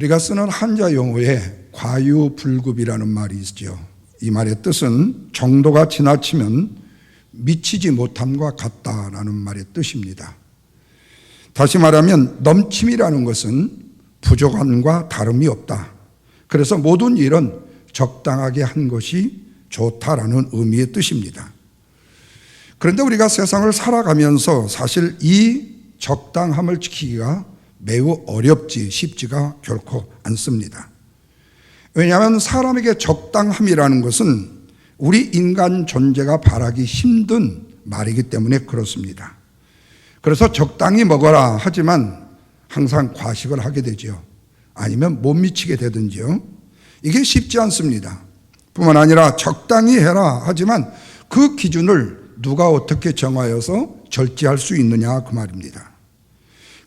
우리가 쓰는 한자 용어에 과유불급이라는 말이 있죠. 이 말의 뜻은 정도가 지나치면 미치지 못함과 같다라는 말의 뜻입니다. 다시 말하면 넘침이라는 것은 부족함과 다름이 없다. 그래서 모든 일은 적당하게 한 것이 좋다라는 의미의 뜻입니다. 그런데 우리가 세상을 살아가면서 사실 이 적당함을 지키기가 매우 어렵지 쉽지가 결코 않습니다. 왜냐하면 사람에게 적당함이라는 것은 우리 인간 존재가 바라기 힘든 말이기 때문에 그렇습니다. 그래서 적당히 먹어라 하지만 항상 과식을 하게 되죠. 아니면 못 미치게 되든지요. 이게 쉽지 않습니다. 뿐만 아니라 적당히 해라 하지만 그 기준을 누가 어떻게 정하여서 절제할 수 있느냐 그 말입니다.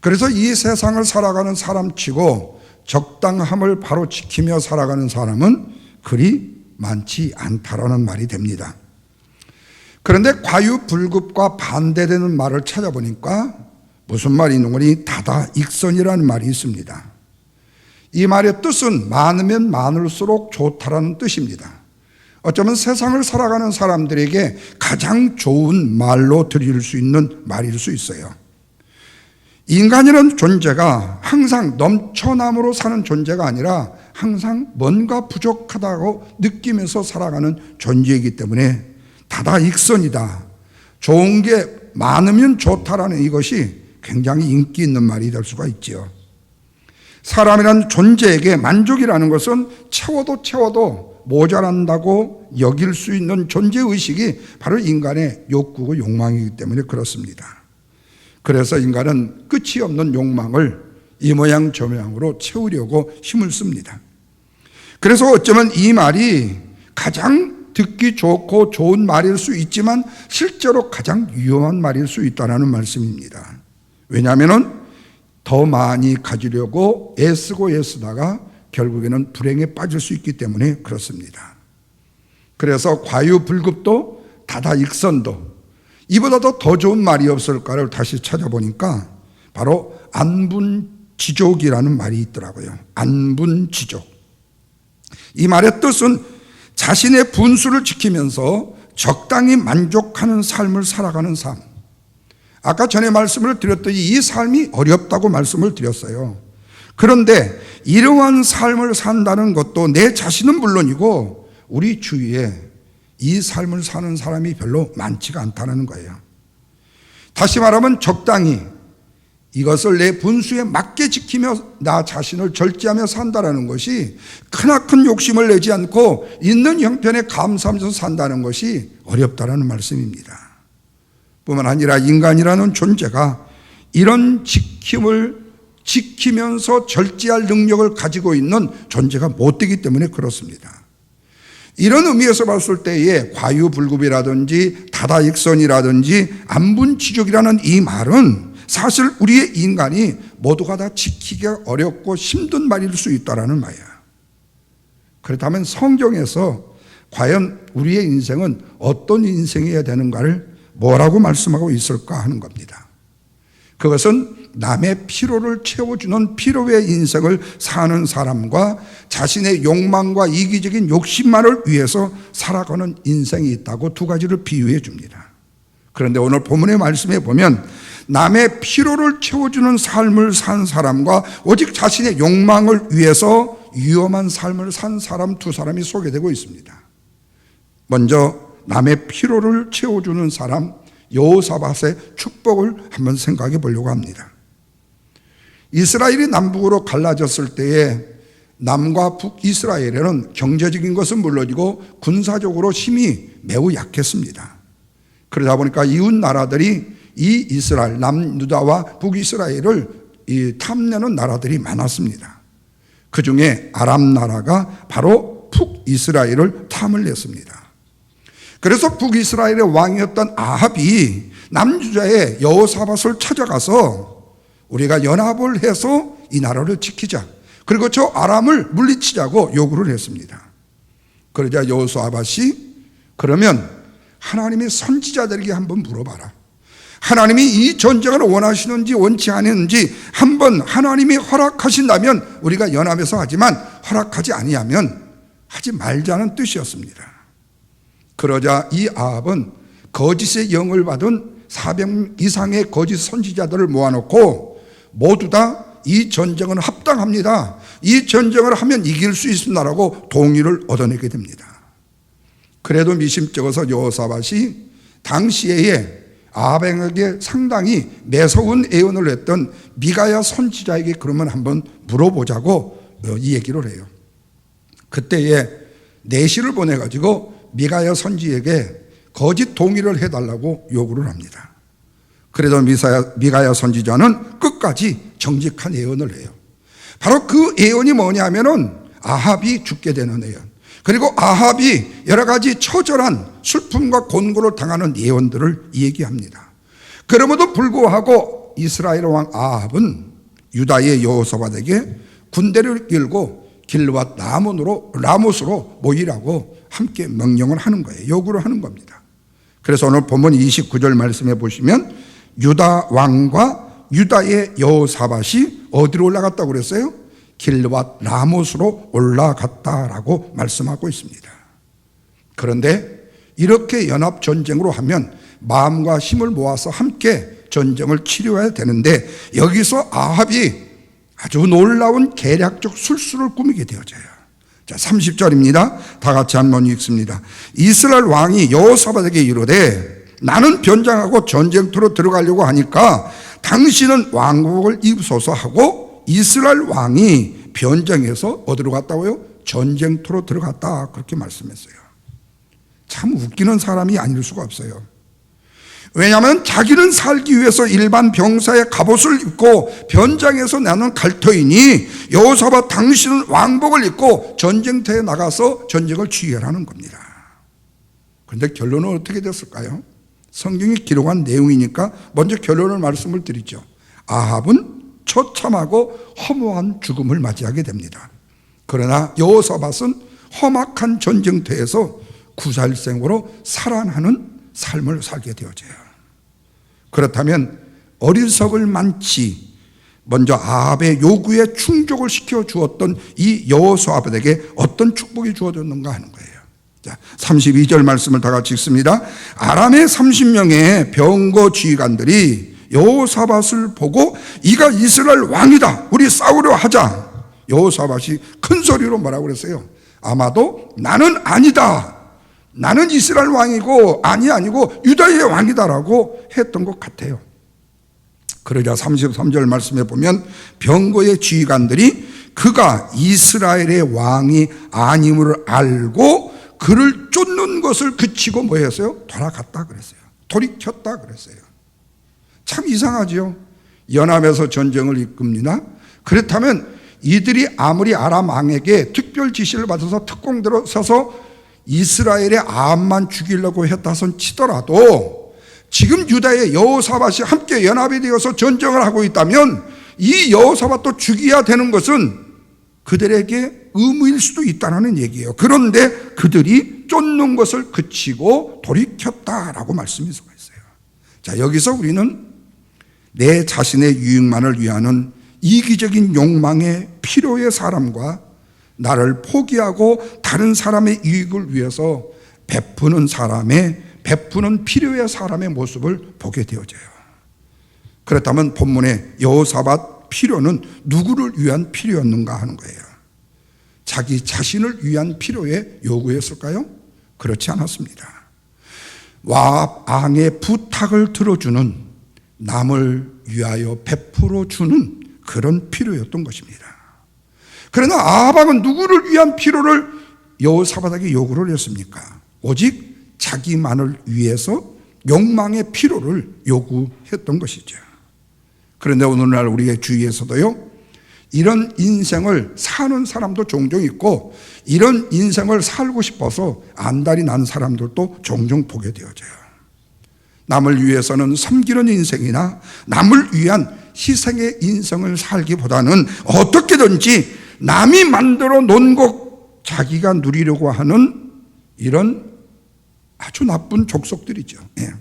그래서 이 세상을 살아가는 사람치고 적당함을 바로 지키며 살아가는 사람은 그리 많지 않다라는 말이 됩니다. 그런데 과유불급과 반대되는 말을 찾아보니까 무슨 말이 있는 거니 다다익선이라는 말이 있습니다. 이 말의 뜻은 많으면 많을수록 좋다라는 뜻입니다. 어쩌면 세상을 살아가는 사람들에게 가장 좋은 말로 드릴 수 있는 말일 수 있어요. 인간이라는 존재가 항상 넘쳐남으로 사는 존재가 아니라 항상 뭔가 부족하다고 느끼면서 살아가는 존재이기 때문에 다다익선이다. 좋은 게 많으면 좋다라는 이것이 굉장히 인기 있는 말이 될 수가 있지요. 사람이라는 존재에게 만족이라는 것은 채워도 모자란다고 여길 수 있는 존재의식이 바로 인간의 욕구고 욕망이기 때문에 그렇습니다. 그래서 인간은 끝이 없는 욕망을 이 모양 저 모양으로 채우려고 힘을 씁니다. 그래서 어쩌면 이 말이 가장 듣기 좋고 좋은 말일 수 있지만 실제로 가장 위험한 말일 수 있다는 말씀입니다. 왜냐하면 더 많이 가지려고 애쓰다가 결국에는 불행에 빠질 수 있기 때문에 그렇습니다. 그래서 과유불급도 다다익선도 이보다도 더 좋은 말이 없을까를 다시 찾아보니까 바로 안분지족이라는 말이 있더라고요. 안분지족. 이 말의 뜻은 자신의 분수를 지키면서 적당히 만족하는 삶을 살아가는 삶. 아까 전에 말씀을 드렸더니 이 삶이 어렵다고 말씀을 드렸어요. 그런데 이러한 삶을 산다는 것도 내 자신은 물론이고 우리 주위에 이 삶을 사는 사람이 별로 많지가 않다는 거예요. 다시 말하면 적당히 이것을 내 분수에 맞게 지키며 나 자신을 절제하며 산다는 것이 크나큰 욕심을 내지 않고 있는 형편에 감사하면서 산다는 것이 어렵다는 말씀입니다. 뿐만 아니라 인간이라는 존재가 이런 지킴을 지키면서 절제할 능력을 가지고 있는 존재가 못 되기 때문에 그렇습니다. 이런 의미에서 봤을 때에 과유불급이라든지 다다익선이라든지 안분지족이라는 이 말은 사실 우리의 인간이 모두가 다 지키기가 어렵고 힘든 말일 수 있다는 말이야. 그렇다면 성경에서 과연 우리의 인생은 어떤 인생이어야 되는가를 뭐라고 말씀하고 있을까 하는 겁니다. 그것은 남의 피로를 채워주는 피로의 인생을 사는 사람과 자신의 욕망과 이기적인 욕심만을 위해서 살아가는 인생이 있다고 두 가지를 비유해 줍니다. 그런데 오늘 본문의 말씀에 보면 남의 피로를 채워주는 삶을 산 사람과 오직 자신의 욕망을 위해서 위험한 삶을 산 사람 두 사람이 소개되고 있습니다. 먼저 남의 피로를 채워주는 사람 여호사밧의 축복을 한번 생각해 보려고 합니다. 이스라엘이 남북으로 갈라졌을 때에 남과 북이스라엘에는 경제적인 것은 물론이고 군사적으로 힘이 매우 약했습니다. 그러다 보니까 이웃 나라들이 이 이스라엘 남유다와 북이스라엘을 탐내는 나라들이 많았습니다. 그 중에 아람 나라가 바로 북이스라엘을 탐을 냈습니다. 그래서 북이스라엘의 왕이었던 아합이 남유다의 여호사밧을 찾아가서 우리가 연합을 해서 이 나라를 지키자. 그리고 저 아람을 물리치자고 요구를 했습니다. 그러자 여호사밧이 그러면 하나님의 선지자들에게 한번 물어봐라. 하나님이 이 전쟁을 원하시는지 원치 않는지 한번 하나님이 허락하신다면 우리가 연합해서 하지만 허락하지 아니하면 하지 말자는 뜻이었습니다. 그러자 이 아합은 거짓의 영을 받은 400 이상의 거짓 선지자들을 모아놓고 모두 다 이 전쟁은 합당합니다, 이 전쟁을 하면 이길 수 있습니다라고 동의를 얻어내게 됩니다. 그래도 미심쩍어서 여호사밧이 당시에 아합에게 상당히 매서운 예언을 했던 미가야 선지자에게 그러면 한번 물어보자고 이 얘기를 해요. 그때에 내시를 보내가지고 미가야 선지에게 거짓 동의를 해달라고 요구를 합니다. 그래도 미가야 선지자는 끝까지 정직한 예언을 해요. 바로 그 예언이 뭐냐면은 아합이 죽게 되는 예언, 그리고 아합이 여러 가지 처절한 슬픔과 곤고를 당하는 예언들을 얘기합니다. 그럼에도 불구하고 이스라엘 왕 아합은 유다의 여호사밧에게 군대를 이끌고 길르앗 라못으로 모이라고 함께 명령을 하는 거예요. 요구를 하는 겁니다. 그래서 오늘 본문 29절 말씀해 보시면 유다 왕과 유다의 여호사밧이 어디로 올라갔다고 그랬어요? 길르앗 라못으로 올라갔다라고 말씀하고 있습니다. 그런데 이렇게 연합 전쟁으로 하면 마음과 힘을 모아서 함께 전쟁을 치료해야 되는데 여기서 아합이 아주 놀라운 계략적 술수를 꾸미게 되어져요. 자, 30절입니다. 다 같이 한번 읽습니다. 이스라엘 왕이 여호사밧에게 이르되 나는 변장하고 전쟁터로 들어가려고 하니까 당신은 왕복을 입소서 하고 이스라엘 왕이 변장해서 어디로 갔다고요? 전쟁터로 들어갔다, 그렇게 말씀했어요. 참 웃기는 사람이 아닐 수가 없어요. 왜냐하면 자기는 살기 위해서 일반 병사의 갑옷을 입고 변장해서 나는 갈 터이니 여호사밧 당신은 왕복을 입고 전쟁터에 나가서 전쟁을 지휘하라는 겁니다. 그런데 결론은 어떻게 됐을까요? 성경이 기록한 내용이니까 먼저 결론을 말씀을 드리죠. 아합은 처참하고 허무한 죽음을 맞이하게 됩니다. 그러나 여호사밧은 험악한 전쟁터에서 구살생으로 살아나는 삶을 살게 되어져요. 그렇다면 어리석을 많지 먼저 아합의 요구에 충족을 시켜 주었던 이 여호사밧에게 어떤 축복이 주어졌는가 하는 거예요. 자, 32절 말씀을 다 같이 읽습니다. 아람의 30명의 병거 지휘관들이 여호사밧을 보고 이가 이스라엘 왕이다, 우리 싸우려 하자. 여호사밧이 큰 소리로 뭐라고 그랬어요? 아마도 나는 아니다, 나는 이스라엘 왕이고 아니고 유다의 왕이다라고 했던 것 같아요. 그러자 33절 말씀에 보면 병거의 지휘관들이 그가 이스라엘의 왕이 아님을 알고 그를 쫓는 것을 그치고 뭐 했어요? 돌아갔다 그랬어요. 돌이켰다 그랬어요. 참 이상하죠. 연합해서 전쟁을 이끕니다. 그렇다면 이들이 아무리 아람 왕에게 특별 지시를 받아서 특공대로 서서 이스라엘의 아합만 죽이려고 했다선 치더라도 지금 유다의 여호사밧이 함께 연합이 되어서 전쟁을 하고 있다면 이 여호사밧도 죽여야 되는 것은 그들에게 의무일 수도 있다는 얘기예요. 그런데 그들이 쫓는 것을 그치고 돌이켰다라고 말씀이 있어요. 자, 여기서 우리는 내 자신의 유익만을 위하는 이기적인 욕망의 필요의 사람과 나를 포기하고 다른 사람의 이익을 위해서 베푸는 필요의 사람의 모습을 보게 되어져요. 그렇다면 본문의 여호사밧 필요는 누구를 위한 필요였는가 하는 거예요. 자기 자신을 위한 필요에 요구했을까요? 그렇지 않았습니다. 왕의 부탁을 들어주는, 남을 위하여 베풀어 주는 그런 필요였던 것입니다. 그러나 아합은 누구를 위한 필요를 여호사밧에게 요구를 했습니까? 오직 자기만을 위해서 욕망의 필요를 요구했던 것이죠. 그런데 오늘날 우리의 주위에서도요, 이런 인생을 사는 사람도 종종 있고 이런 인생을 살고 싶어서 안달이 난 사람들도 종종 보게 되어져요. 남을 위해서는 섬기는 인생이나 남을 위한 희생의 인생을 살기보다는 어떻게든지 남이 만들어 놓은 것 자기가 누리려고 하는 이런 아주 나쁜 족속들이죠. 예.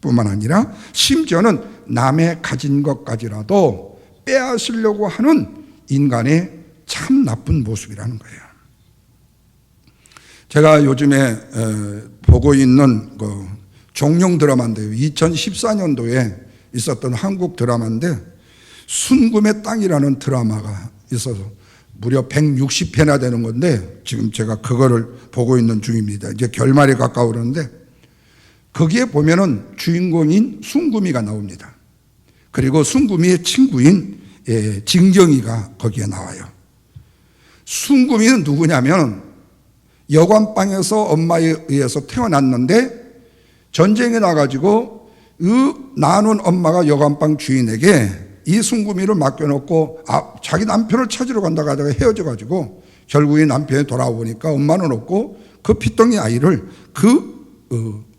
뿐만 아니라 심지어는 남의 가진 것까지라도 빼앗으려고 하는 인간의 참 나쁜 모습이라는 거예요. 제가 요즘에 보고 있는 그 종룡 드라마인데요. 2014년도에 있었던 한국 드라마인데 순금의 땅이라는 드라마가 있어서 무려 160회나 되는 건데 지금 제가 그거를 보고 있는 중입니다. 이제 결말에 가까우는데 거기에 보면은 주인공인 순금이가 나옵니다. 그리고 순금이의 친구인 진경이가 거기에 나와요. 순금이는 누구냐면 여관방에서 엄마에 의해서 태어났는데 전쟁에 나가지고 낳은 엄마가 여관방 주인에게 이 순금이를 맡겨놓고 자기 남편을 찾으러 간다고 하다가 헤어져가지고 결국에 남편이 돌아오니까 엄마는 없고 그 핏덩이 아이를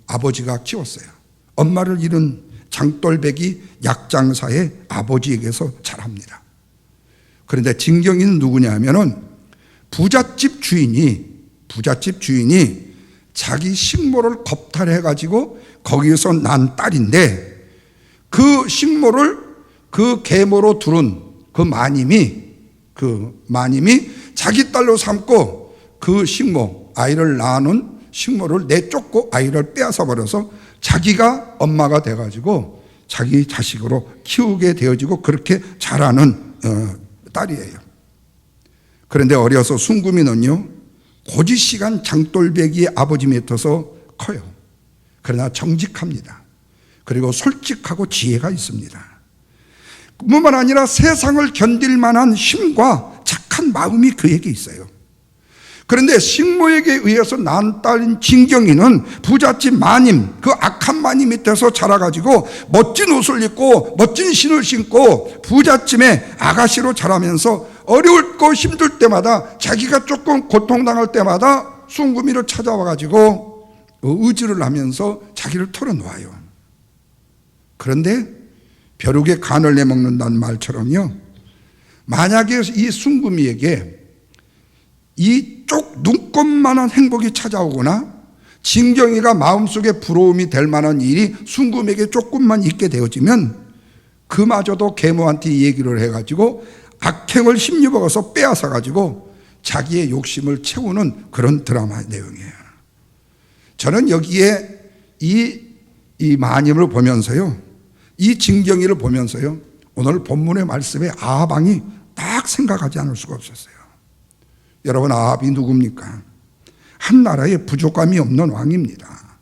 아버지가 키웠어요. 엄마를 잃은 장돌배기 약장사의 아버지에게서 자랍니다. 그런데 진경이는 누구냐 하면은 부잣집 주인이 자기 식모를 겁탈해가지고 거기에서 난 딸인데 그 식모를 그 계모로 두른 그 마님이 자기 딸로 삼고 그 식모, 아이를 낳은 식모를 내쫓고 아이를 빼앗아 버려서 자기가 엄마가 돼가지고 자기 자식으로 키우게 되어지고 그렇게 자라는 딸이에요. 그런데 어려서 순금이는요 고지시간 장돌배기의 아버지 밑에서 커요. 그러나 정직합니다. 그리고 솔직하고 지혜가 있습니다. 뿐만 아니라 세상을 견딜 만한 힘과 착한 마음이 그에게 있어요. 그런데 식모에게 의해서 낳은 딸인 진경이는 부잣집 마님, 그 악한 마님 밑에서 자라가지고 멋진 옷을 입고 멋진 신을 신고 부잣집의 아가씨로 자라면서 어려울 거 힘들 때마다 자기가 조금 고통당할 때마다 순금이를 찾아와가지고 의지를 하면서 자기를 털어놓아요. 그런데 벼룩에 간을 내먹는다는 말처럼요, 만약에 이 순금이에게 이 쪽 눈곱만한 행복이 찾아오거나 진경이가 마음속에 부러움이 될 만한 일이 순금에게 조금만 있게 되어지면 그마저도 계모한테 얘기를 해가지고 악행을 힘입어서 빼앗아가지고 자기의 욕심을 채우는 그런 드라마의 내용이에요. 저는 여기에 이 마님을 보면서요, 이 진경이를 보면서요, 오늘 본문의 말씀에 아합왕이 딱 생각하지 않을 수가 없었어요. 여러분, 아합이 누굽니까? 한 나라에 부족함이 없는 왕입니다.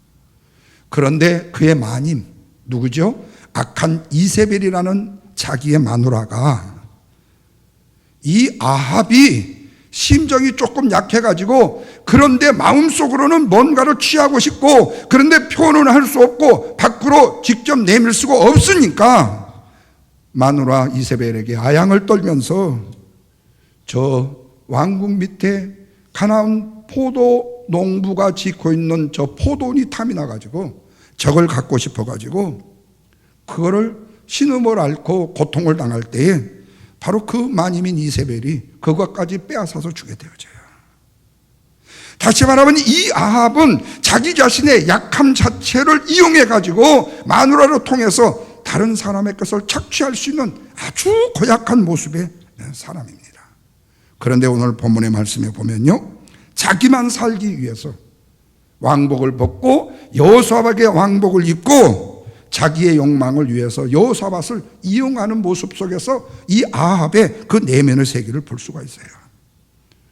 그런데 그의 마님 누구죠? 악한 이세벨이라는 자기의 마누라가, 이 아합이 심정이 조금 약해가지고 그런데 마음속으로는 뭔가를 취하고 싶고 그런데 표현은 할 수 없고 밖으로 직접 내밀 수가 없으니까 마누라 이세벨에게 아양을 떨면서 저 왕궁 밑에 가나안 포도 농부가 짓고 있는 저 포도원이 탐이 나가지고 저걸 갖고 싶어가지고 그거를 신음을 앓고 고통을 당할 때에 바로 그 마님인 이세벨이 그것까지 빼앗아서 주게 되어져요. 다시 말하면 이 아합은 자기 자신의 약함 자체를 이용해가지고 마누라를 통해서 다른 사람의 것을 착취할 수 있는 아주 고약한 모습의 사람입니다. 그런데 오늘 본문의 말씀에 보면요, 자기만 살기 위해서 왕복을 벗고 여호사밧의 왕복을 입고 자기의 욕망을 위해서 여호사밧을 이용하는 모습 속에서 이 아합의 그 내면의 세계를 볼 수가 있어요.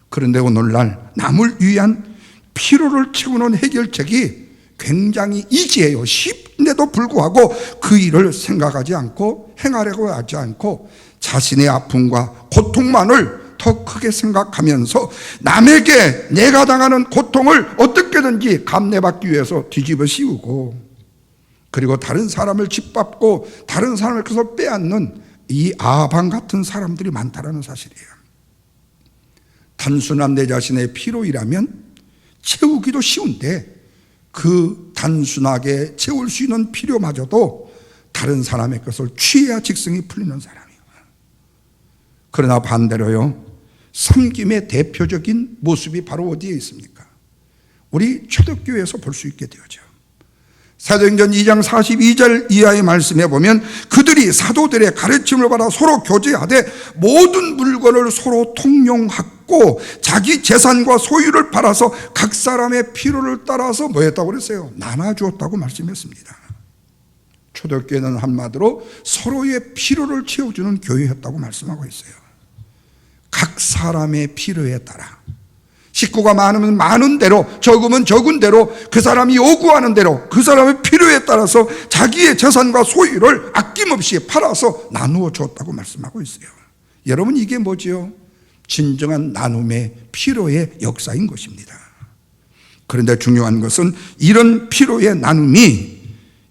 그런데 오늘날 남을 위한 피로를 채우는 해결책이 굉장히 이지해요. 쉽은데도 불구하고 그 일을 생각하지 않고 행하려고 하지 않고 자신의 아픔과 고통만을 더 크게 생각하면서 남에게 내가 당하는 고통을 어떻게든지 감내받기 위해서 뒤집어 씌우고 그리고 다른 사람을 짓밟고 다른 사람의 것을 빼앗는 이 아합 같은 사람들이 많다는 사실이에요. 단순한 내 자신의 피로이라면 채우기도 쉬운데 그 단순하게 채울 수 있는 필요마저도 다른 사람의 것을 취해야 직성이 풀리는 사람이에요. 그러나 반대로요, 섬김의 대표적인 모습이 바로 어디에 있습니까? 우리 초대교회에서 볼 수 있게 되죠. 사도행전 2장 42절 이하의 말씀에 보면 그들이 사도들의 가르침을 받아 서로 교제하되 모든 물건을 서로 통용하고 자기 재산과 소유를 팔아서 각 사람의 필요를 따라서 뭐 했다고 그랬어요? 나눠주었다고 말씀했습니다. 초대교회는 한마디로 서로의 필요를 채워주는 교회였다고 말씀하고 있어요. 각 사람의 필요에 따라 식구가 많으면 많은 대로, 적으면 적은 대로, 그 사람이 요구하는 대로, 그 사람의 필요에 따라서 자기의 재산과 소유를 아낌없이 팔아서 나누어 줬다고 말씀하고 있어요. 여러분, 이게 뭐지요? 진정한 나눔의 필요의 역사인 것입니다. 그런데 중요한 것은 이런 필요의 나눔이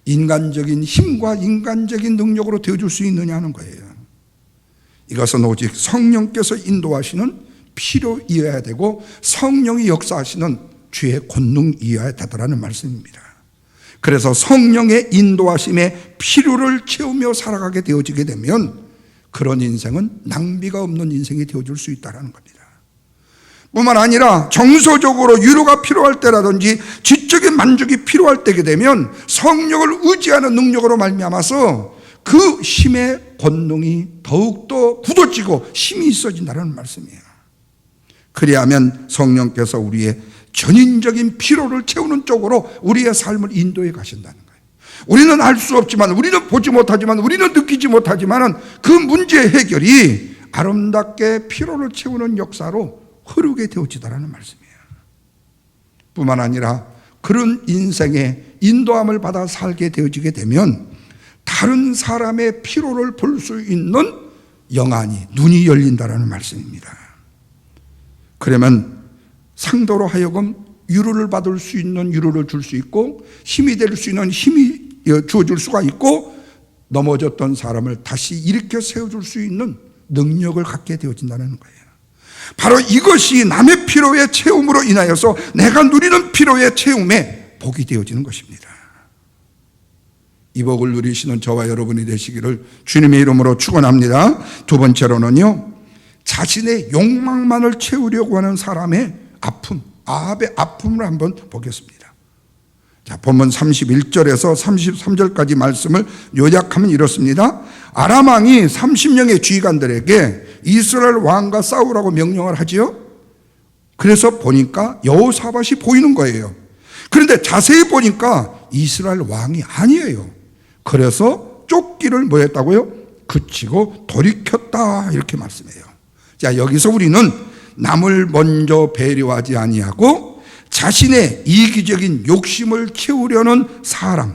인간적인 힘과 인간적인 능력으로 되어줄 수 있느냐는 거예요. 이것은 오직 성령께서 인도하시는 필요이어야 되고 성령이 역사하시는 주의 권능이어야 되더라는 말씀입니다. 그래서 성령의 인도하심에 필요를 채우며 살아가게 되어지게 되면 그런 인생은 낭비가 없는 인생이 되어줄 수 있다는 겁니다. 뿐만 아니라 정서적으로 위로가 필요할 때라든지 지적인 만족이 필요할 때게 되면 성령을 의지하는 능력으로 말미암아서 그 힘의 권능이 더욱더 굳어지고 힘이 있어진다는 말씀이에요. 그리하면 성령께서 우리의 전인적인 필요를 채우는 쪽으로 우리의 삶을 인도해 가신다는 거예요. 우리는 알 수 없지만, 우리는 보지 못하지만, 우리는 느끼지 못하지만 그 문제의 해결이 아름답게 필요를 채우는 역사로 흐르게 되어지다라는 말씀이에요. 뿐만 아니라 그런 인생의 인도함을 받아 살게 되어지게 되면 다른 사람의 필요를 볼 수 있는 영안이, 눈이 열린다라는 말씀입니다. 그러면 상도로 하여금 위로를 받을 수 있는 위로를 줄 수 있고 힘이 될 수 있는 힘이 주어줄 수가 있고 넘어졌던 사람을 다시 일으켜 세워줄 수 있는 능력을 갖게 되어진다는 거예요. 바로 이것이 남의 필요의 채움으로 인하여서 내가 누리는 필요의 채움에 복이 되어지는 것입니다. 이 복을 누리시는 저와 여러분이 되시기를 주님의 이름으로 축원합니다. 두 번째로는요, 자신의 욕망만을 채우려고 하는 사람의 아픔, 아합의 아픔을 한번 보겠습니다. 자, 본문 31절에서 33절까지 말씀을 요약하면 이렇습니다. 아람 왕이 30명의 지휘관들에게 이스라엘 왕과 싸우라고 명령을 하지요. 그래서 보니까 여호사밧이 보이는 거예요. 그런데 자세히 보니까 이스라엘 왕이 아니에요. 그래서 쫓기를 뭐 했다고요? 그치고 돌이켰다, 이렇게 말씀해요. 자, 여기서 우리는 남을 먼저 배려하지 아니하고 자신의 이기적인 욕심을 키우려는 사람,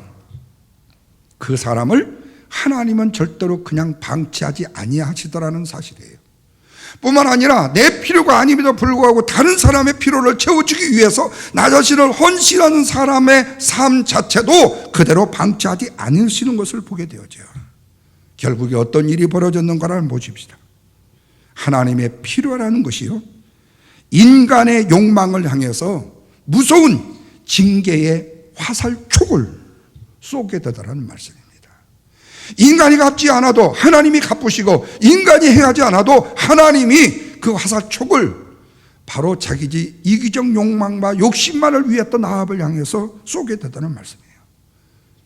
그 사람을 하나님은 절대로 그냥 방치하지 아니하시더라는 사실이에요. 뿐만 아니라 내 필요가 아님에도 불구하고 다른 사람의 필요를 채워주기 위해서 나 자신을 헌신하는 사람의 삶 자체도 그대로 방치하지 않으시는 것을 보게 되어져요. 결국에 어떤 일이 벌어졌는가를 보십시다. 하나님의 필요라는 것이요, 인간의 욕망을 향해서 무서운 징계의 화살촉을 쏘게 되더라는 말씀입니다. 인간이 갚지 않아도 하나님이 갚으시고, 인간이 행하지 않아도 하나님이 그 화살촉을 바로 자기 이기적 욕망과 욕심만을 위했던 아합을 향해서 쏘게 되다는 말씀이에요.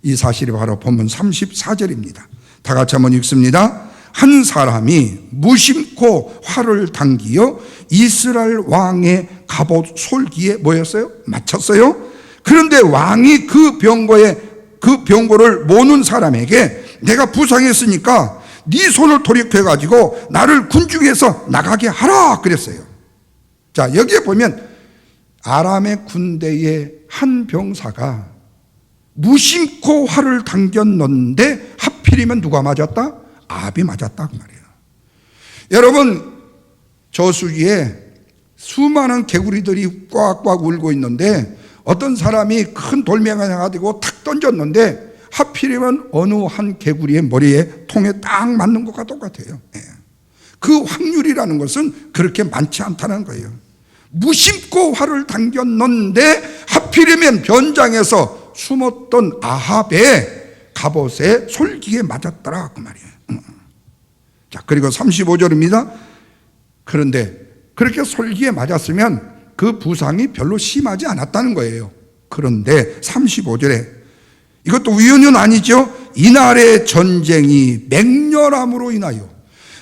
이 사실이 바로 본문 34절입니다. 다 같이 한번 읽습니다. 한 사람이 무심코 활을 당기어 이스라엘 왕의 갑옷 솔기에 뭐였어요? 맞췄어요. 그런데 왕이 그 병거를 모는 사람에게 내가 부상했으니까 네 손을 돌이켜가지고 나를 군중에서 나가게 하라 그랬어요. 자, 여기에 보면 아람의 군대의 한 병사가 무심코 활을 당겼는데 하필이면 누가 맞았다? 아합이 맞았다 그 말이에요. 여러분, 저수지에 수많은 개구리들이 꽉꽉 울고 있는데 어떤 사람이 큰 돌멩이가 나가지고 탁 던졌는데 하필이면 어느 한 개구리의 머리에 통에 딱 맞는 것과 똑같아요. 그 확률이라는 것은 그렇게 많지 않다는 거예요. 무심코 활을 당겼는데 하필이면 변장에서 숨었던 아합의 갑옷에 솔기에 맞았더라 그 말이에요. 자, 그리고 35절입니다. 그런데 그렇게 솔기에 맞았으면 그 부상이 별로 심하지 않았다는 거예요. 그런데 35절에 이것도 우연은 아니죠. 이날의 전쟁이 맹렬함으로 인하여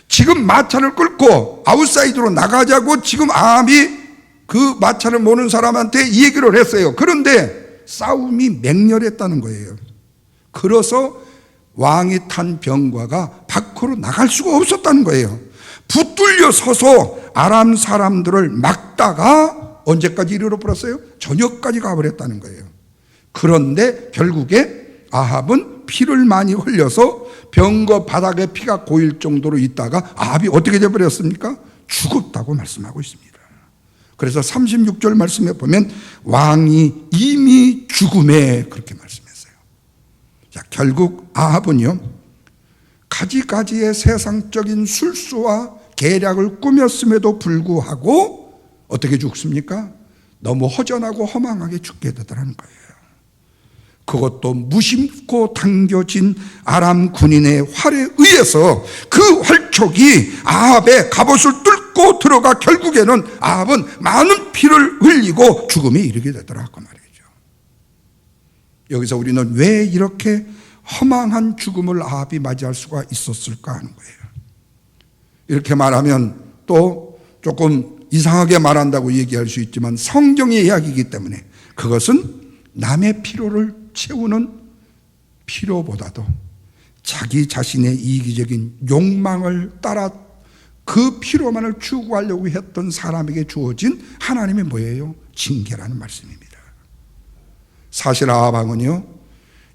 지금 마차를 끌고 아웃사이드로 나가자고 지금 아합이 그 마차를 모는 사람한테 이 얘기를 했어요. 그런데 싸움이 맹렬했다는 거예요. 그래서 왕이 탄 병과가 밖으로 나갈 수가 없었다는 거예요. 붙들려 서서 아람 사람들을 막다가 언제까지 이르러 버렸어요? 저녁까지 가버렸다는 거예요. 그런데 결국에 아합은 피를 많이 흘려서 병거 바닥에 피가 고일 정도로 있다가 아합이 어떻게 되어버렸습니까? 죽었다고 말씀하고 있습니다. 그래서 36절 말씀에 보면 왕이 이미 죽음에 그렇게 말씀했어요. 자, 결국 아합은요, 가지가지의 세상적인 술수와 계략을 꾸몄음에도 불구하고 어떻게 죽습니까? 너무 허전하고 허망하게 죽게 되더라는 거예요. 그것도 무심코 당겨진 아람 군인의 활에 의해서 그 활촉이 아합의 갑옷을 뚫고 들어가 결국에는 아합은 많은 피를 흘리고 죽음에 이르게 되더라 그 말이죠. 여기서 우리는 왜 이렇게 허망한 죽음을 아합이 맞이할 수가 있었을까 하는 거예요. 이렇게 말하면 또 조금 이상하게 말한다고 얘기할 수 있지만 성경의 이야기이기 때문에 그것은 남의 필요를 채우는 필요보다도 자기 자신의 이기적인 욕망을 따라 그 필요만을 추구하려고 했던 사람에게 주어진 하나님의 뭐예요? 징계라는 말씀입니다. 사실 아합은요,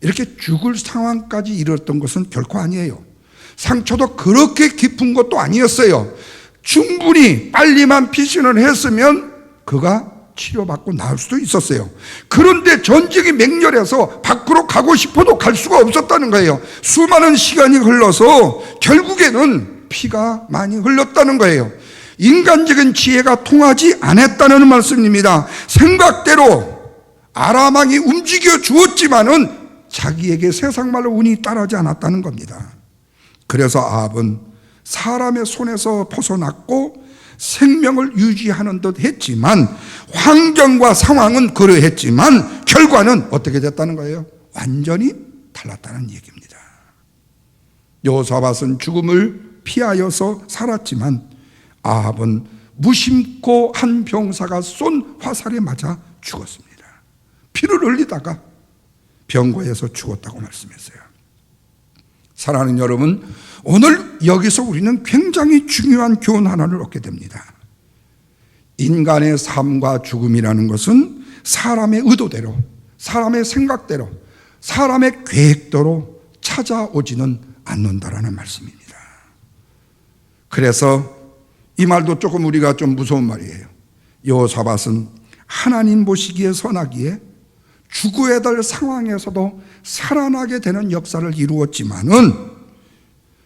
이렇게 죽을 상황까지 이르렀던 것은 결코 아니에요. 상처도 그렇게 깊은 것도 아니었어요. 충분히 빨리만 피신을 했으면 그가 치료받고 나을 수도 있었어요. 그런데 전쟁이 맹렬해서 밖으로 가고 싶어도 갈 수가 없었다는 거예요. 수많은 시간이 흘러서 결국에는 피가 많이 흘렀다는 거예요. 인간적인 지혜가 통하지 않았다는 말씀입니다. 생각대로 아람 왕이 움직여 주었지만은 자기에게 세상 말로 운이 따르지 않았다는 겁니다. 그래서 아합은 사람의 손에서 벗어났고 생명을 유지하는 듯 했지만 환경과 상황은 그러했지만 결과는 어떻게 됐다는 거예요? 완전히 달랐다는 얘기입니다. 여호사밧은 죽음을 피하여서 살았지만 아합은 무심코 한 병사가 쏜 화살에 맞아 죽었습니다. 피를 흘리다가 병고에서 죽었다고 말씀했어요. 사랑하는 여러분, 오늘 여기서 우리는 굉장히 중요한 교훈 하나를 얻게 됩니다. 인간의 삶과 죽음이라는 것은 사람의 의도대로, 사람의 생각대로, 사람의 계획대로 찾아오지는 않는다라는 말씀입니다. 그래서 이 말도 조금 우리가 좀 무서운 말이에요. 여호사밧은 하나님 보시기에 선하기에 죽어야 될 상황에서도 살아나게 되는 역사를 이루었지만은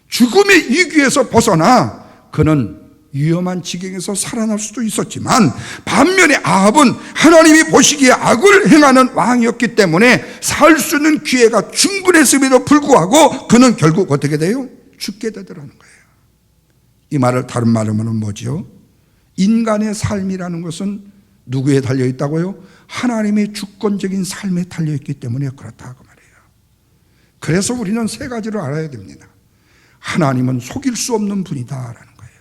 죽음의 위기에서 벗어나 그는 위험한 지경에서 살아날 수도 있었지만 반면에 아합은 하나님이 보시기에 악을 행하는 왕이었기 때문에 살 수 있는 기회가 충분했음에도 불구하고 그는 결국 어떻게 돼요? 죽게 되더라는 거예요. 이 말을 다른 말로 하면 뭐죠? 인간의 삶이라는 것은 누구에 달려있다고요? 하나님의 주권적인 삶에 달려있기 때문에 그렇다고 말해요. 그래서 우리는 세 가지를 알아야 됩니다. 하나님은 속일 수 없는 분이다라는 거예요.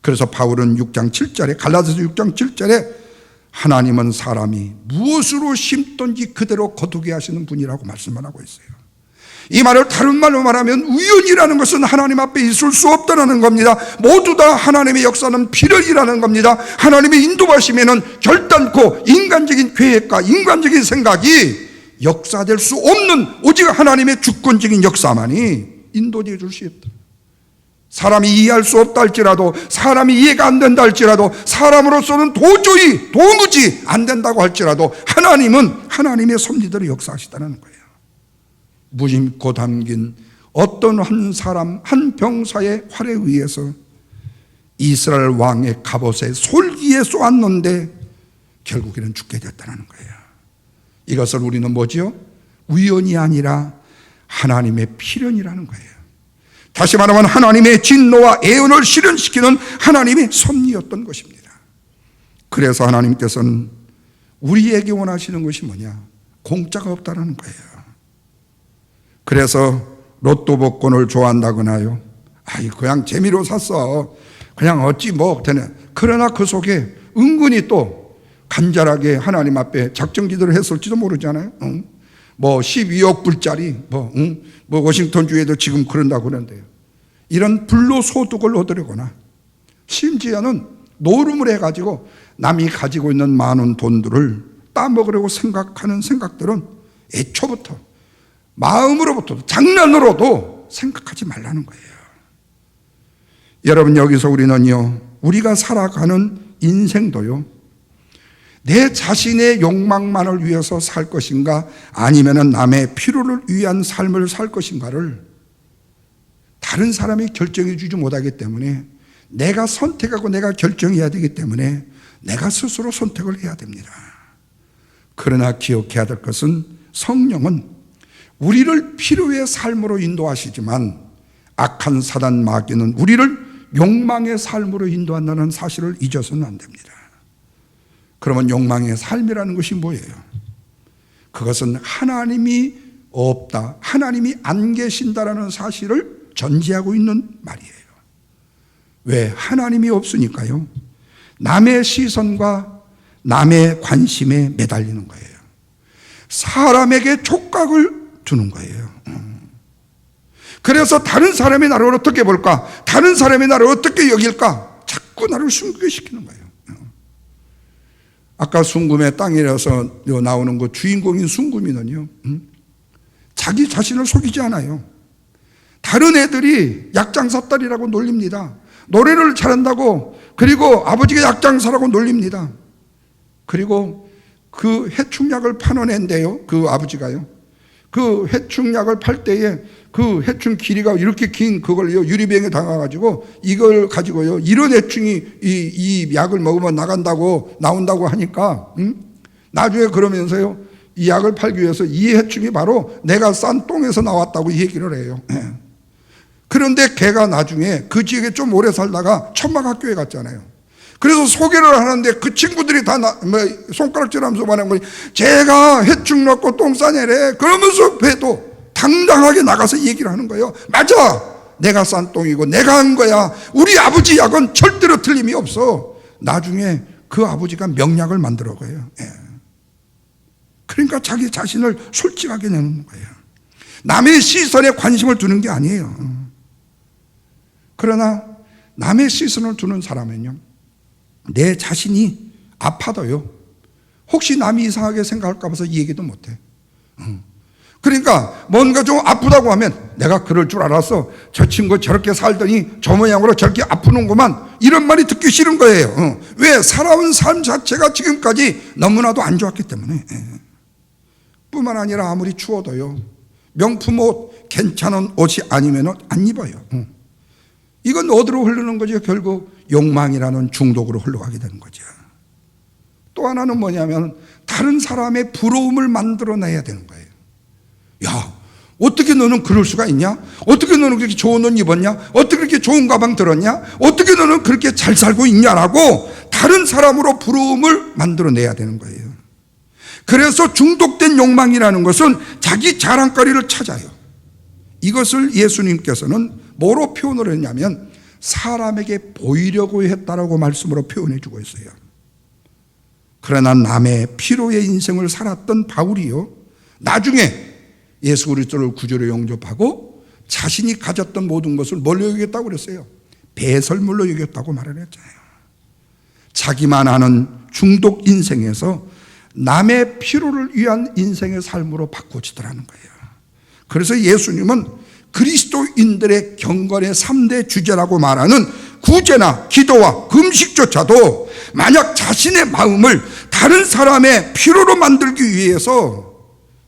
그래서 바울은 6장 7절에 갈라디아서 6장 7절에 하나님은 사람이 무엇으로 심든지 그대로 거두게 하시는 분이라고 말씀을 하고 있어요. 이 말을 다른 말로 말하면 우연이라는 것은 하나님 앞에 있을 수 없다는 겁니다. 모두 다 하나님의 역사는 필연이라는 겁니다. 하나님의 인도하심에는 결단코 인간적인 계획과 인간적인 생각이 역사될 수 없는 오직 하나님의 주권적인 역사만이 인도되어 줄 수 있다. 사람이 이해할 수 없다 할지라도, 사람이 이해가 안 된다 할지라도, 사람으로서는 도무지 안 된다고 할지라도 하나님은 하나님의 섭리대로 역사하시다는 거예요. 무심코 담긴 어떤 한 사람, 한 병사의 활에 의해서 이스라엘 왕의 갑옷에 솔기에 쏘았는데 결국에는 죽게 됐다는 거예요. 이것을 우리는 뭐지요? 우연이 아니라 하나님의 필연이라는 거예요. 다시 말하면 하나님의 진노와 애언을 실현시키는 하나님의 섭리였던 것입니다. 그래서 하나님께서는 우리에게 원하시는 것이 뭐냐? 공짜가 없다는 거예요. 그래서 로또 복권을 좋아한다거나요. 아이, 그냥 재미로 샀어. 그냥 어찌 뭐 되네. 그러나 그 속에 은근히 또 간절하게 하나님 앞에 작정기도를 했을지도 모르잖아요. 뭐 12억 불짜리 뭐 워싱턴주에도 지금 그런다고 그러는데요. 이런 불로소득을 얻으려거나 심지어는 노름을 해가지고 남이 가지고 있는 많은 돈들을 따먹으려고 생각하는 생각들은 애초부터 마음으로부터 장난으로도 생각하지 말라는 거예요. 여러분, 여기서 우리는요, 우리가 살아가는 인생도요, 내 자신의 욕망만을 위해서 살 것인가 아니면 남의 필요를 위한 삶을 살 것인가를 다른 사람이 결정해 주지 못하기 때문에 내가 선택하고 내가 결정해야 되기 때문에 내가 스스로 선택을 해야 됩니다. 그러나 기억해야 될 것은 성령은 우리를 필요의 삶으로 인도하시지만 악한 사단 마귀는 우리를 욕망의 삶으로 인도한다는 사실을 잊어서는 안 됩니다. 그러면 욕망의 삶이라는 것이 뭐예요? 그것은 하나님이 없다, 하나님이 안 계신다라는 사실을 전제하고 있는 말이에요. 왜? 하나님이 없으니까요. 남의 시선과 남의 관심에 매달리는 거예요. 사람에게 촉각을 두는 거예요. 그래서 다른 사람이 나를 어떻게 볼까? 다른 사람이 나를 어떻게 여길까? 자꾸 나를 순교시키는 거예요. 아까 순금의 땅이라서 나오는 그 주인공인 순금이는요, 자기 자신을 속이지 않아요. 다른 애들이 약장사 딸이라고 놀립니다. 노래를 잘한다고, 그리고 아버지가 약장사라고 놀립니다. 그리고 그 해충약을 파는 애인데요, 그 아버지가요, 그 해충약을 팔 때에 그 해충 길이가 이렇게 긴 그걸요, 유리병에 담아가지고 이걸 가지고요, 이런 해충이 이 약을 먹으면 나온다고 하니까, 나중에 그러면서요, 이 약을 팔기 위해서 이 해충이 바로 내가 싼 똥에서 나왔다고 얘기를 해요. 그런데 걔가 나중에 그 지역에 좀 오래 살다가 천막학교에 갔잖아요. 그래서 소개를 하는데 그 친구들이 다 손가락질하면서 말하는 거지, 제가 해충 넣고 똥 싸내래. 그러면서 배도 당당하게 나가서 얘기를 하는 거예요. 맞아, 내가 싼 똥이고 내가 한 거야. 우리 아버지 약은 절대로 틀림이 없어. 나중에 그 아버지가 명약을 만들어 거예요. 그러니까 자기 자신을 솔직하게 내는 거예요. 남의 시선에 관심을 두는 게 아니에요. 그러나 남의 시선을 두는 사람은요, 내 자신이 아파도요, 혹시 남이 이상하게 생각할까 봐서 이 얘기도 못해. 그러니까 뭔가 좀 아프다고 하면 내가 그럴 줄 알았어. 저 친구 저렇게 살더니 저 모양으로 저렇게 아프는구만. 이런 말이 듣기 싫은 거예요. 왜? 살아온 삶 자체가 지금까지 너무나도 안 좋았기 때문에. 뿐만 아니라 아무리 추워도요, 명품 옷, 괜찮은 옷이 아니면 안 입어요. 이건 어디로 흐르는 거죠? 결국 욕망이라는 중독으로 흘러가게 되는 거죠. 또 하나는 뭐냐면 다른 사람의 부러움을 만들어내야 되는 거예요. 야, 어떻게 너는 그럴 수가 있냐? 어떻게 너는 그렇게 좋은 옷 입었냐? 어떻게 그렇게 좋은 가방 들었냐? 어떻게 너는 그렇게 잘 살고 있냐라고 다른 사람으로 부러움을 만들어내야 되는 거예요. 그래서 중독된 욕망이라는 것은 자기 자랑거리를 찾아요. 이것을 예수님께서는 뭐로 표현을 했냐면 사람에게 보이려고 했다라고 말씀으로 표현해 주고 있어요. 그러나 남의 피로의 인생을 살았던 바울이요, 나중에 예수 그리스도를 구주로 영접하고 자신이 가졌던 모든 것을 뭘로 여겼다고 그랬어요? 배설물로 여겼다고 말을 했잖아요. 자기만 아는 중독 인생에서 남의 필요를 위한 인생의 삶으로 바꿔지더라는 거예요. 그래서 예수님은 그리스도인들의 경건의 3대 주제라고 말하는 구제나 기도와 금식조차도 만약 자신의 마음을 다른 사람의 필요로 만들기 위해서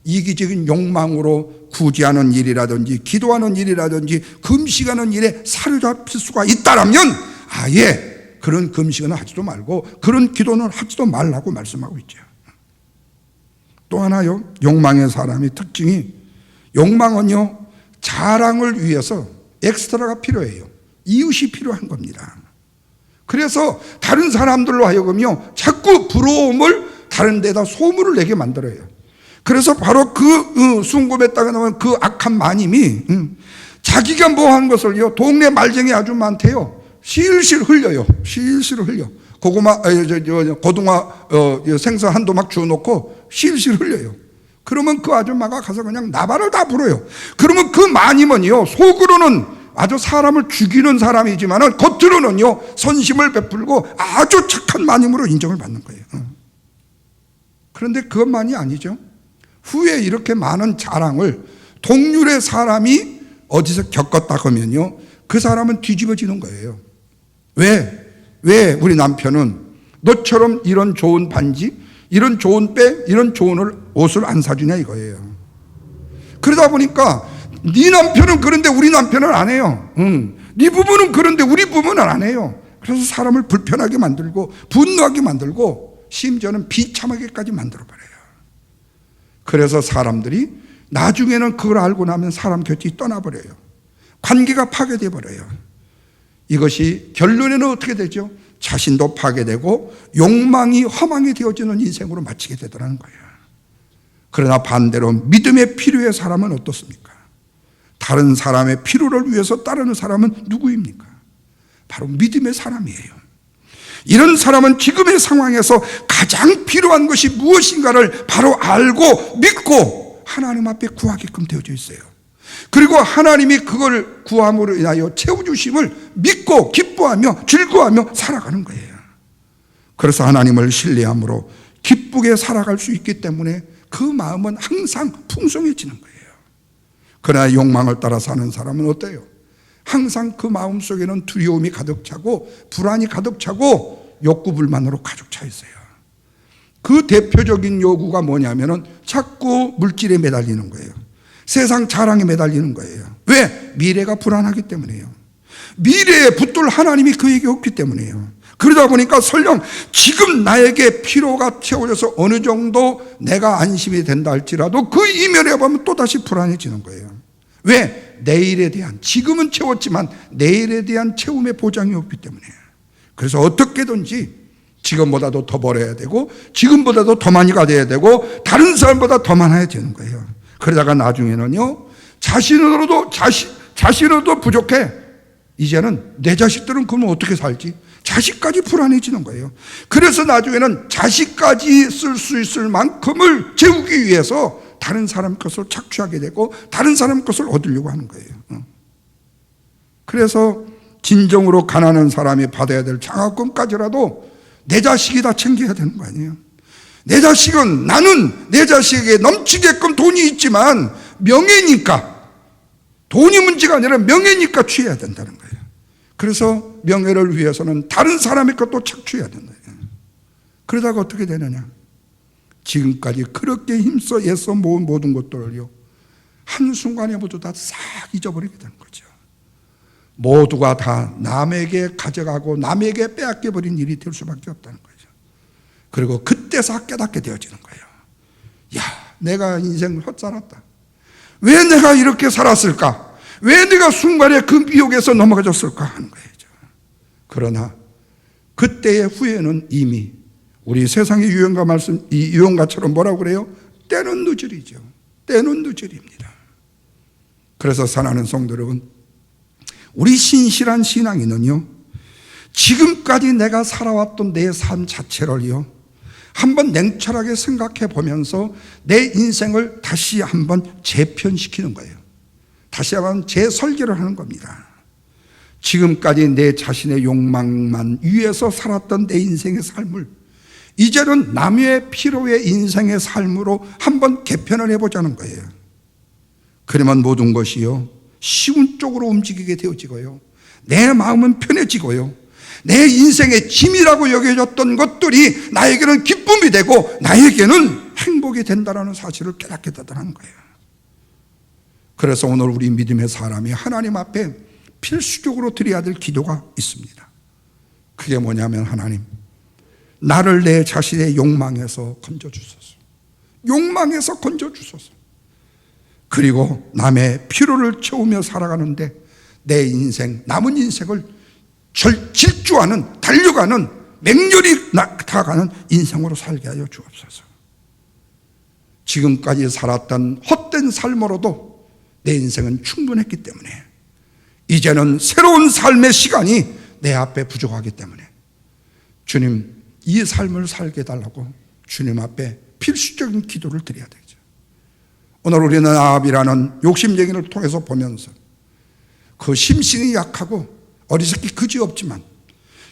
이기적인 욕망으로 구제하는 일이라든지 기도하는 일이라든지 금식하는 일에 사로잡힐 수가 있다라면 아예 그런 금식은 하지도 말고 그런 기도는 하지도 말라고 말씀하고 있죠. 또 하나요, 욕망의 사람의 특징이, 욕망은요, 자랑을 위해서 엑스트라가 필요해요. 이웃이 필요한 겁니다. 그래서 다른 사람들로 하여금요, 자꾸 부러움을 다른 데다 소문을 내게 만들어요. 그래서 바로 그 순금에 땅에 나온 그 악한 마님이 자기가 뭐 한 것을요, 동네 말쟁이 아주 많대요. 실실 흘려요. 실실 흘려. 고구마, 고등어, 생선 한도 막 주워놓고 실실 흘려요. 그러면 그 아줌마가 가서 그냥 나발을 다 불어요. 그러면 그 마님은요, 속으로는 아주 사람을 죽이는 사람이지만은 겉으로는요, 선심을 베풀고 아주 착한 마님으로 인정을 받는 거예요. 그런데 그것만이 아니죠. 후에 이렇게 많은 자랑을 동률의 사람이 어디서 겪었다 하면요, 그 사람은 뒤집어지는 거예요. 왜 우리 남편은 너처럼 이런 좋은 반지, 이런 좋은 백, 이런 좋은 옷을 안 사주냐 이거예요. 그러다 보니까 네 남편은 그런데 우리 남편은 안 해요. 네 부부는 그런데 우리 부부는 안 해요. 그래서 사람을 불편하게 만들고 분노하게 만들고 심지어는 비참하게까지 만들어버려요. 그래서 사람들이 나중에는 그걸 알고 나면 사람 곁이 떠나버려요. 관계가 파괴돼 버려요. 이것이 결론에는 어떻게 되죠? 자신도 파괴되고 욕망이 허망이 되어지는 인생으로 마치게 되더라는 거예요. 그러나 반대로 믿음의 필요의 사람은 어떻습니까? 다른 사람의 필요를 위해서 따르는 사람은 누구입니까? 바로 믿음의 사람이에요. 이런 사람은 지금의 상황에서 가장 필요한 것이 무엇인가를 바로 알고 믿고 하나님 앞에 구하게끔 되어져 있어요. 그리고 하나님이 그걸 구함으로 인하여 채워주심을 믿고 기뻐하며 즐거워하며 살아가는 거예요. 그래서 하나님을 신뢰함으로 기쁘게 살아갈 수 있기 때문에 그 마음은 항상 풍성해지는 거예요. 그러나 욕망을 따라 사는 사람은 어때요? 항상 그 마음 속에는 두려움이 가득 차고 불안이 가득 차고 욕구 불만으로 가득 차 있어요. 그 대표적인 요구가 뭐냐면은 자꾸 물질에 매달리는 거예요. 세상 자랑에 매달리는 거예요. 왜? 미래가 불안하기 때문이에요. 미래에 붙들 하나님이 그에게 없기 때문이에요. 그러다 보니까 설령 지금 나에게 피로가 채워져서 어느 정도 내가 안심이 된다 할지라도 그 이면에 보면 또다시 불안해지는 거예요. 왜? 내일에 대한, 지금은 채웠지만 내일에 대한 채움의 보장이 없기 때문이에요. 그래서 어떻게든지 지금보다도 더 벌어야 되고 지금보다도 더 많이 가져야 되고 다른 사람보다 더 많아야 되는 거예요. 그러다가 나중에는요, 자신으로도 부족해. 이제는 내 자식들은 그러면 어떻게 살지? 자식까지 불안해지는 거예요. 그래서 나중에는 자식까지 쓸 수 있을 만큼을 채우기 위해서 다른 사람 것을 착취하게 되고 다른 사람 것을 얻으려고 하는 거예요. 그래서 진정으로 가난한 사람이 받아야 될 장학금까지라도 내 자식이 다 챙겨야 되는 거 아니에요. 내 자식은, 나는 내 자식에게 넘치게끔 돈이 있지만 명예니까, 돈이 문제가 아니라 명예니까 취해야 된다는 거예요. 그래서 명예를 위해서는 다른 사람의 것도 착취해야 된다. 그러다가 어떻게 되느냐? 지금까지 그렇게 힘써 애써 모은 모든 것들을요, 한순간에 모두 다 싹 잊어버리게 되는 거죠. 모두가 다 남에게 가져가고 남에게 빼앗겨버린 일이 될 수밖에 없다는 거죠. 그리고 그때서 깨닫게 되어지는 거예요. 야, 내가 인생을 헛살았다. 왜 내가 이렇게 살았을까? 왜 내가 순간에 그 미혹에서 넘어가졌을까 하는 거예요. 그러나 그때의 후회는 이미 우리 세상의 유행가 말씀, 이 유행가처럼 뭐라고 그래요? 때는 늦으리죠. 때는 늦으리입니다. 그래서 사랑하는 성도 여러분, 우리 신실한 신앙인은요, 지금까지 내가 살아왔던 내 삶 자체를요, 한번 냉철하게 생각해 보면서 내 인생을 다시 한번 재편시키는 거예요. 다시 한번 재설계를 하는 겁니다. 지금까지 내 자신의 욕망만 위해서 살았던 내 인생의 삶을 이제는 남의 필요의 인생의 삶으로 한번 개편을 해보자는 거예요. 그러면 모든 것이요, 쉬운 쪽으로 움직이게 되어지고요, 내 마음은 편해지고요, 내 인생의 짐이라고 여겨졌던 것들이 나에게는 기쁨이 되고 나에게는 행복이 된다는 사실을 깨닫게 되더라는 거예요. 그래서 오늘 우리 믿음의 사람이 하나님 앞에 필수적으로 드려야 될 기도가 있습니다. 그게 뭐냐면, 하나님, 나를 내 자신의 욕망에서 건져주소서. 욕망에서 건져주소서. 그리고 남의 필요를 채우며 살아가는데 내 인생, 남은 인생을 질주하는, 달려가는, 맹렬히 나아가는 인생으로 살게 하여 주옵소서. 지금까지 살았던 헛된 삶으로도 내 인생은 충분했기 때문에 이제는 새로운 삶의 시간이 내 앞에 부족하기 때문에 주님, 이 삶을 살게 해달라고 주님 앞에 필수적인 기도를 드려야 되죠. 오늘 우리는 아합이라는 욕심 얘기를 통해서 보면서 그 심신이 약하고 어리석기 그지없지만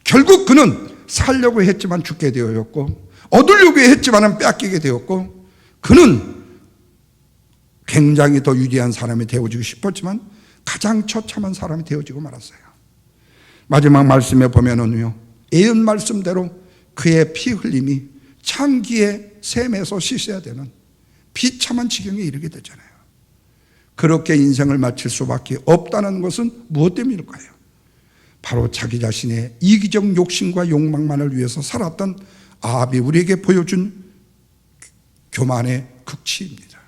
결국 그는 살려고 했지만 죽게 되었고 얻으려고 했지만 뺏기게 되었고 그는 굉장히 더 위대한 사람이 되어지고 싶었지만 가장 처참한 사람이 되어지고 말았어요. 마지막 말씀에 보면은요, 예언 말씀대로 그의 피 흘림이 창기의 샘에서 씻어야 되는 비참한 지경에 이르게 되잖아요. 그렇게 인생을 마칠 수밖에 없다는 것은 무엇 때문일까요? 바로 자기 자신의 이기적 욕심과 욕망만을 위해서 살았던 아합이 우리에게 보여준 교만의 극치입니다.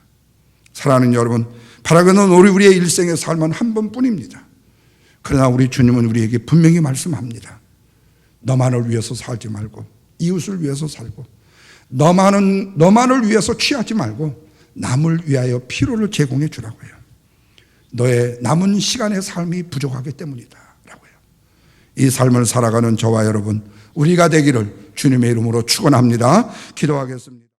사랑하는 여러분, 바라고는 우리의 일생의 삶은 한 번뿐입니다. 그러나 우리 주님은 우리에게 분명히 말씀합니다. 너만을 위해서 살지 말고 이웃을 위해서 살고 너만을 위해서 취하지 말고 남을 위하여 필요를 제공해 주라고요. 너의 남은 시간의 삶이 부족하기 때문이다 라고요. 이 삶을 살아가는 저와 여러분, 우리가 되기를 주님의 이름으로 축원합니다. 기도하겠습니다.